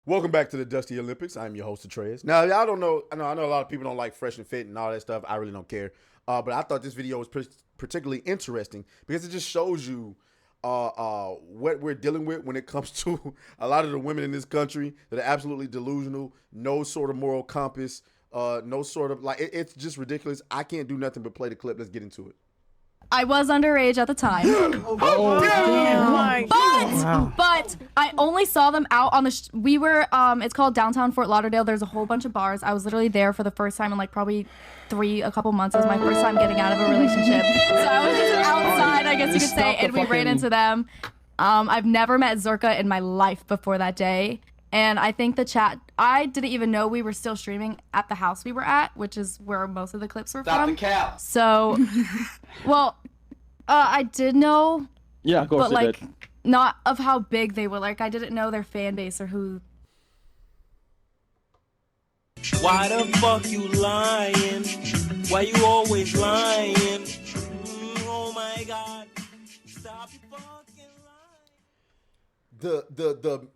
Welcome back to the Dusty Olympics. I'm your host, Atreus. Now, y'all don't know. I know a lot of people don't like Fresh and Fit and all that stuff. I really don't care. But I thought this video was particularly interesting because it just shows you what we're dealing with when it comes to a lot of the women in this country that are absolutely delusional, no sort of moral compass, no sort of it's just ridiculous. I can't do nothing but play the clip. Let's get into it. I was underage at the time. But I only saw them out on the we were it's called downtown Fort Lauderdale. There's a whole bunch of bars. I was literally there for the first time in like probably a couple months. It was my first time getting out of a relationship. So I was just outside, I guess you could say, and we ran into them. I've never met Zerka in my life before that day. And I think the chat, I didn't even know we were still streaming at the house we were at, which is where most of the clips were Stop from. the cow. So, well, I did know. Yeah, of course but they like, did. not of how big they were. Like, I didn't know their fan base or who. Why the fuck you lying? Why you always lying? Oh my god. Stop your fucking lying.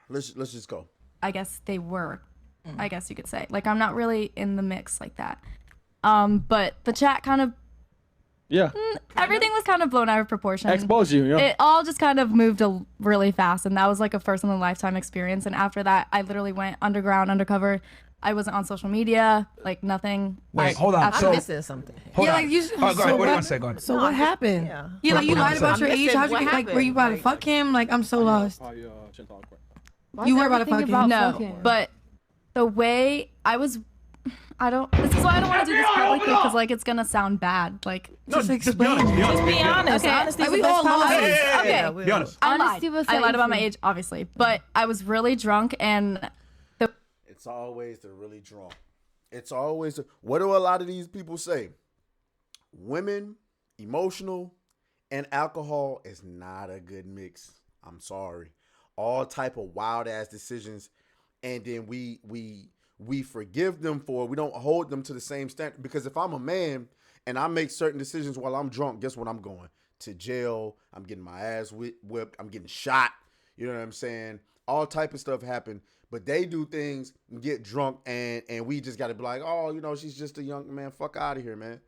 Let's just go. I guess they were, I guess you could say. Like, I'm not really in the mix like that. But the chat kind of, everything was kind of blown out of proportion. Expose you, yeah. It all just kind of moved really fast, and that was like a first in a lifetime experience. And after that, I literally went undercover. I wasn't on social media, like nothing. Wait, hold on. After So, I'm missing something. hold yeah, on. like you. Oh, go ahead. What do you want to say? Go ahead. So what happened? Yeah, like you lied about your age. How'd you get, like, were you about to fuck him? Like, I'm so lost. You were about to fuck him. No, but the way I was, this is why I don't want to do this publicly, because like it's gonna sound bad. Like, Just explain. Just Be honest. Okay. Honesty Like, is we the all best know policy. this. Okay. Yeah, Be honest. I Honesty will lied. set I lied you about my free. age, obviously, but I was really drunk, and It's always the really drunk. It's always what do a lot of these people say? Women, emotional, and alcohol is not a good mix. I'm sorry. All type of wild ass decisions, and then we forgive them for it. We don't hold them to the same standard, because if I'm a man and I make certain decisions while I'm drunk, guess what? I'm going to jail. I'm getting my ass whipped. I'm getting shot. You know what I'm saying? All type of stuff happen. But they do things and get drunk, and we just got to be like, oh, you know, she's just a young man. Fuck out of here, man.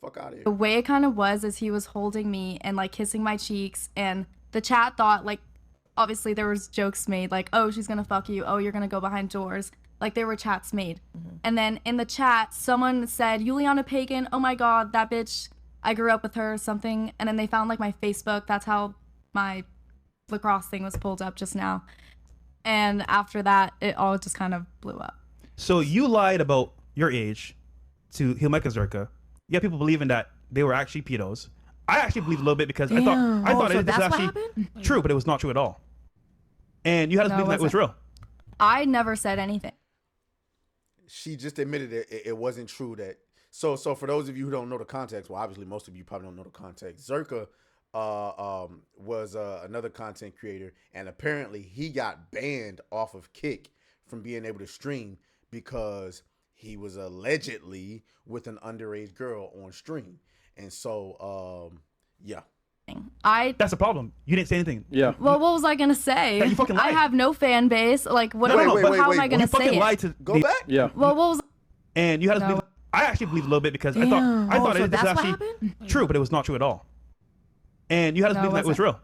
Fuck out of here. the way it kind of was is he was holding me and like kissing my cheeks, and the chat thought, like, obviously there was jokes made like, oh, she's gonna fuck you, oh, you're gonna go behind doors. Like, there were chats made. And then in the chat, someone said, Juliana Pagan, oh my god, that bitch, I grew up with her or something. And then they found like my Facebook. That's how my lacrosse thing was pulled up just now. And after that, it all just kind of blew up. So you lied about your age to Hilmeka Zerka. You have people believing that they were actually pedos. I actually believed a little bit because I thought so it was that's what actually true, but it was not true at all. And you had to No, believe that it was real. I never said anything. She just admitted it wasn't true. That so for those of you who don't know the context, well, obviously most of you probably don't know the context. Zerka was another content creator, and apparently he got banned off of Kick from being able to stream because he was allegedly with an underage girl on stream. And so yeah. That's a problem. You didn't say anything. Yeah. Well, what was I gonna say? Yeah, you fucking I lied. have no fan base. Like, what? No, wait, how wait, am I wait. gonna You say fucking it? lied to Go back? Yeah. Well, what was? And you had to No. believe. I actually believed a little bit because I thought so it was that's what actually true, but it was not true at all. And you had to No, believe it that it was real.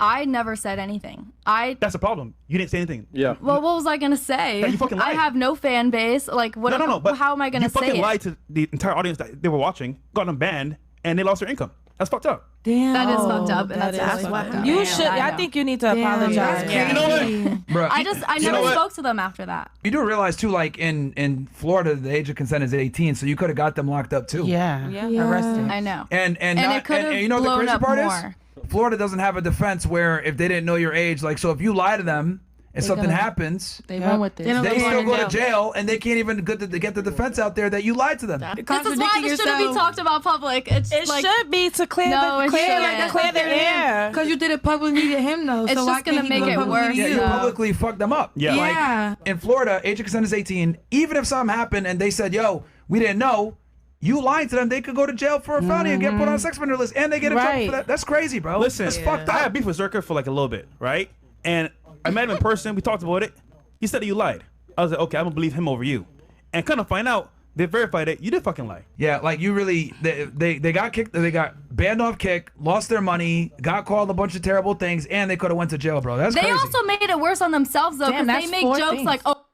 I never said anything. That's a problem. You didn't say anything. Yeah. Well, what was I gonna say? Yeah, you fucking I lied. have no fan base. Like, what? No. But how am I gonna you say fucking it? lied to the entire audience that they were watching, got them banned, and they lost their income. That's fucked up. Damn. That is fucked up, and That that's is really fucked up. You Yeah, should. I know. think you need to Damn, apologize. that's Yeah. You know what? Bro, I never know what? spoke to them after that. you do realize too, like in Florida, the age of consent is 18, so you could have got them locked up too. Yeah. Arrested. I know. And it could have you know what the blown crazy up part more. is? Florida doesn't have a defense where if they didn't know your age, like, so if you lie to them and something gonna- happens, They run with this. they still go to jail and they can't even get the defense out there that you lied to them. This is why this shouldn't be talked about public. It's It like, should be to clear No, it shouldn't. clear the air. Because you did it publicly to him, though. It's so why just gonna can't he make do it publicly worse. to Yeah, you? you Yeah. publicly fucked them up. Yeah. Yeah. In Florida, age of consent is 18. Even if something happened and they said, yo, we didn't know, you lied to them, they could go to jail for a felony and get put on a sex offender list, and they get a job Right. for that. That's crazy, bro. Listen, that's fucked I up. had beef with Zerka for like a little bit, right? And I met him in person. We talked about it. He said that you lied. I was like, okay, I'm gonna believe him over you. And kind of find out, they verified it. You did fucking lie. Yeah, like you really, they got kicked, they got banned off Kick, lost their money, got called a bunch of terrible things, and they could have went to jail, bro. That's They crazy. also made it worse on themselves, though, Damn, because they that's make 4 jokes things. like, oh,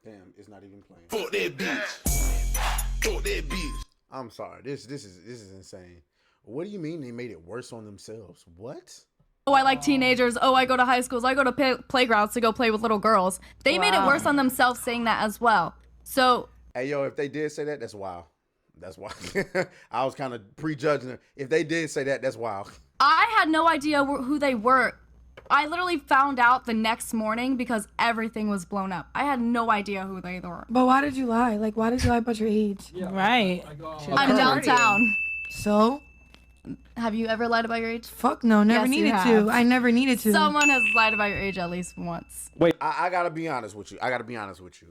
Damn, it's not even playing. Fuck that bitch. Fuck that bitch. I'm sorry. This is insane. What do you mean they made it worse on themselves? What? oh, I like teenagers. Oh, I go to high schools. I go to playgrounds to go play with little girls. They made it worse on themselves saying that as well. So, Hey, yo, if they did say that, that's wild. That's wild. I was kind of prejudging them. If they did say that, that's wild. I had no idea who they were. I literally found out the next morning because everything was blown up. I had no idea who they were. But why did you lie? Like, why did you lie about your age? Right. I'm downtown. So? Have you ever lied about your age? Fuck no, never Yes, you needed have. to. I never needed to. Someone has lied about your age at least once. I gotta be honest with you.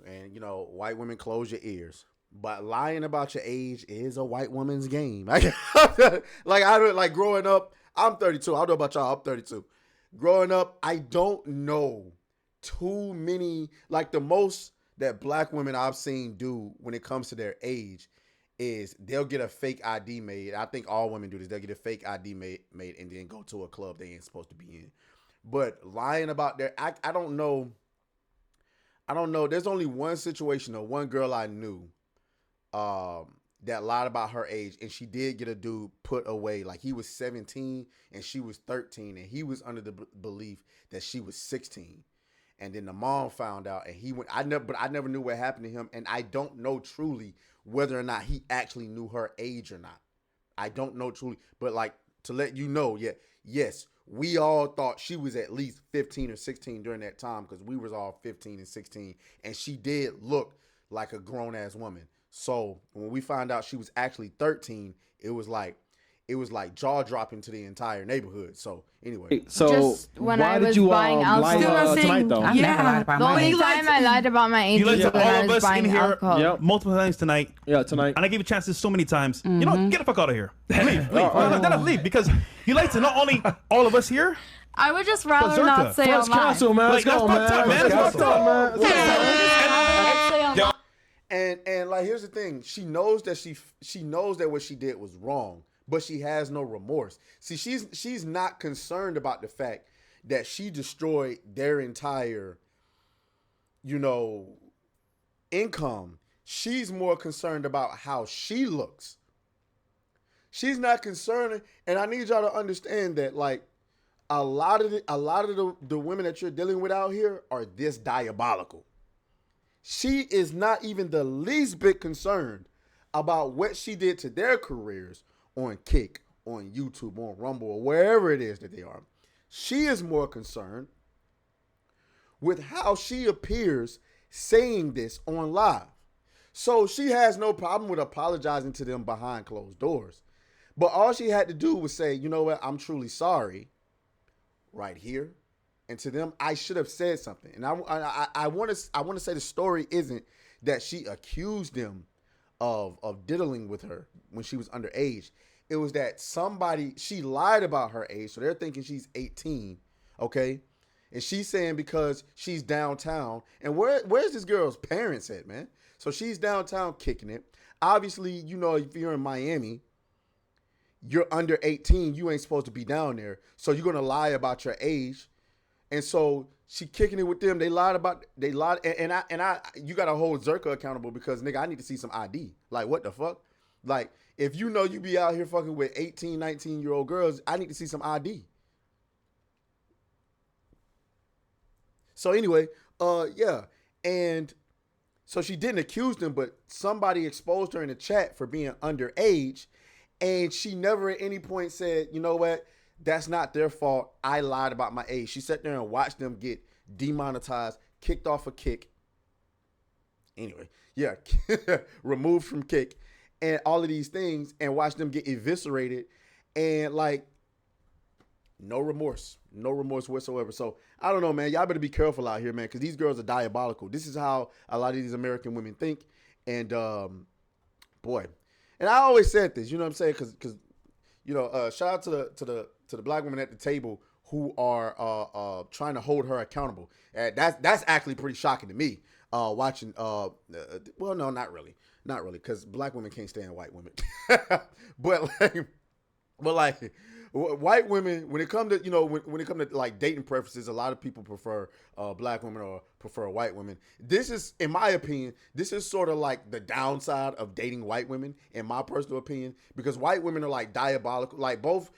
And you know, white women, close your ears. But lying about your age is a white woman's game. Like growing up, I'm 32. I don't know about y'all. I'm 32. Growing up, I don't know too many. Like the most that black women I've seen do when it comes to their age is they'll get a fake ID made. I think all women do this. They'll get a fake ID made and then go to a club they ain't supposed to be in. But lying about their, I don't know. There's only one situation or one girl I knew that lied about her age, and she did get a dude put away. Like he was 17 and she was 13, and he was under the belief that she was 16. And then the mom found out, and he went. I never knew what happened to him, and I don't know truly whether or not he actually knew her age or not. I don't know truly, but like to let you know, yes, we all thought she was at least 15 or 16 during that time because we was all 15 and 16, and she did look like a grown ass woman. So when we found out she was actually 13, it was like jaw dropping to the entire neighborhood. So anyway, So Just when why I did was you buying lie alcohol. tonight though? I've never lied about The my only age. time I lied about my age You lied was to when all I of was us buying in here alcohol. multiple times tonight. Yeah, tonight. And I gave you chances so many times. You know, get the fuck out of here. Leave. Leave. Because you like to not only all of us here. I would just rather Zerka. not say First a lie. council, man. Let's Like, go, that's fucked up, man. man. That's fucked up. and like here's the thing, she knows that what she did was wrong, but she has no remorse. See, she's not concerned about the fact that she destroyed their entire, income. She's more concerned about how she looks. She's not concerned, and I need y'all to understand that, like, a lot of the women that you're dealing with out here are this diabolical. She is not even the least bit concerned about what she did to their careers on Kick, on YouTube, on Rumble, or wherever it is that they are. She is more concerned with how she appears saying this on live. So she has no problem with apologizing to them behind closed doors. But all she had to do was say, you know what, I'm truly sorry right here. And to them, I should have said something. And I want to say the story isn't that she accused them of diddling with her when she was underage. It was that she lied about her age. So they're thinking she's 18, okay? And she's saying because she's downtown. And where's this girl's parents at, man? So she's downtown kicking it. Obviously, if you're in Miami, you're under 18. You ain't supposed to be down there. So you're going to lie about your age. And so she kicking it with them. They lied. And you got to hold Zerka accountable because, nigga, I need to see some ID. Like, what the fuck? Like, if you be out here fucking with 18, 19-year-old girls, I need to see some ID. So anyway, yeah. And so she didn't accuse them, but somebody exposed her in the chat for being underage. And she never at any point said, you know what? That's not their fault. I lied about my age. She sat there and watched them get demonetized, kicked off a Kick. Anyway, yeah, removed from Kick and all of these things and watched them get eviscerated and like no remorse whatsoever. So I don't know, man. Y'all better be careful out here, man, because these girls are diabolical. This is how a lot of these American women think. And boy, and I always said this, you know what I'm saying? Because shout out to the black women at the table who are trying to hold her accountable. That's actually pretty shocking to me. Watching, well, no, not really, because black women can't stand white women, but like white women, when it comes to when it comes to like dating preferences, a lot of people prefer black women or prefer white women. This is, in my opinion, this is sort of like the downside of dating white women, in my personal opinion, because white women are like diabolical. Like both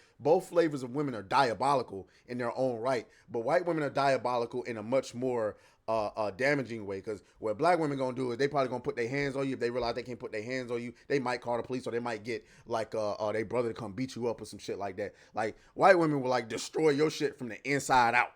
flavors of women are diabolical in their own right, but white women are diabolical in a much more damaging way, because what black women gonna do is they probably gonna put their hands on you. If they realize they can't put their hands on you, they might call the police, or they might get like their brother to come beat you up or some shit like that. Like white women will like destroy your shit from the inside out.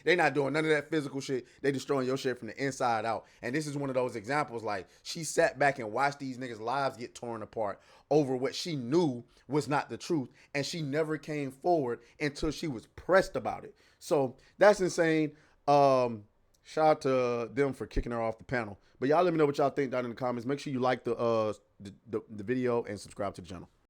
They not doing none of that physical shit. They destroying your shit from the inside out. And this is one of those examples. Like, she sat back and watched these niggas' lives get torn apart over what she knew was not the truth, and she never came forward until she was pressed about it. So that's insane. Shout out to them for kicking her off the panel. But y'all let me know what y'all think down in the comments. Make sure you like the video and subscribe to the channel.